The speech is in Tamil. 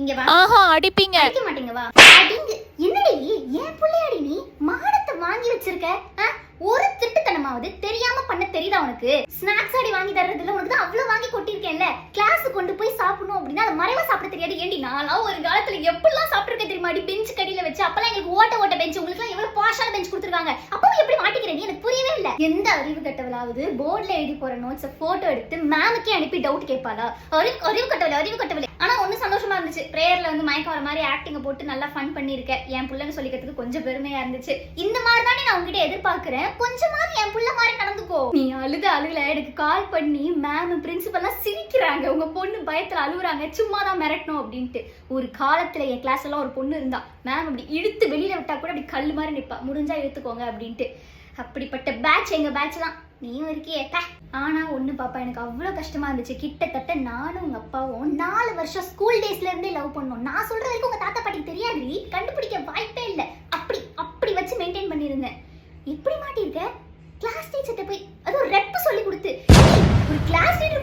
இங்க வா. ஆஹா அடிப்பீங்க. அடிக்க மாட்டீங்க வா. அடிங்க. என்னடி ஏன் புள்ளையாடி நீ மானத்தை வாங்கி வச்சிருக்க? ஒரு திருட்டுத்தனமாவது தெரியாம பண்ண தெரியுதா உனக்கு? ஸ்நாக்ஸ் அடி வாங்கி தர்றதுல உனக்கு தான் அவ்வளவு வாங்கி கொட்டிருக்கேன்ல. கிளாஸ் கொண்டு போய் சாப்பிடணும் அப்படின்னா அது மறைவா சாப்பிட தெரியாது. ஏண்டி நான்லாம் ஒரு காலத்துல எப்படிலாம் சாப்பிட்டுருக்கேன் தெரியுமா? அடி பெஞ்ச் கடியில வச்சு அப்பெல்லாம் எங்களுக்கு ஓட்ட பெஞ்ச், உங்களுக்கு எவ்வளவு பாஷான பெஞ்ச் கொடுத்துருக்காங்க. அப்பவும் எப்படி மாட்டிக்கிறேன் நீ? எனக்கு புரியவே இல்ல. எந்த அறிவு கட்டவளாவது போர்ட்ல எழுதி போற நோட்ஸை போட்டோ எடுத்து மேமுக்கே அனுப்பி டவுட் கேட்பாளா? அறிவு கட்டவளை. ஆனா ஒண்ணு சந்தோஷமா இருந்துச்சு, பிரேயர்ல வந்து மயக்கம் வர மாதிரி ஆக்டிங்க போட்டு நல்லா ஃபன் பண்ணிருக்கேன். என் புள்ளன்னு சொல்லிக்கிறதுக்கு கொஞ்சம் பெருமையா இருந்துச்சு. இந்த மாதிரி தானே நான் உங்ககிட்ட எதிர்பார்க்கிறேன். கொஞ்சமாவது என் புள்ள மாதிரி நடந்துக்கோ. நீ அழுகல எனக்கு கால் பண்ணி மேம் பிரின்சிபல்லாம் சிரிக்கிறாங்க, உங்க பொண்ணு பயத்துல அழுகுறாங்க, சும்மா தான் மிரட்டணும் அப்படின்ட்டு. ஒரு காலத்துல என் கிளாஸ் எல்லாம் ஒரு பொண்ணு இருந்தா, மேம் அப்படி இழுத்து வெளியில விட்டா கூட அப்படி கல் மாதிரி நிப்பா, முடிஞ்சா இழுத்துக்கோங்க அப்படின்ட்டு. அப்படிப்பட்ட பேட்ச் எங்க பேட்ச் தான். நீயும் இருக்கியே. ஆனா ஒண்ணு பாப்பா, எனக்கு அவ்வளவு கஷ்டமா இருந்துச்சு. கிட்டத்தட்ட நானும் உங்க அப்பாவும் 4 வருஷம் ஸ்கூல் டேஸ்ல இருந்தே லவ் பண்ணோம். நான் சொல்ற வரைக்கும் உங்க தாத்தா பாட்டிக்கு தெரியாது, கண்டுபிடிக்க வாய்ப்பே இல்லை. அப்படி வச்சு மெயின்டைன் பண்ணிருந்தேன். இப்படி மாட்டிருக்க? கிளாஸ் டீச்சர்ட்ட போய் அதுவும் ரெப்பு சொல்லி கொடுத்து, ஒரு கிளாஸ் லீடர்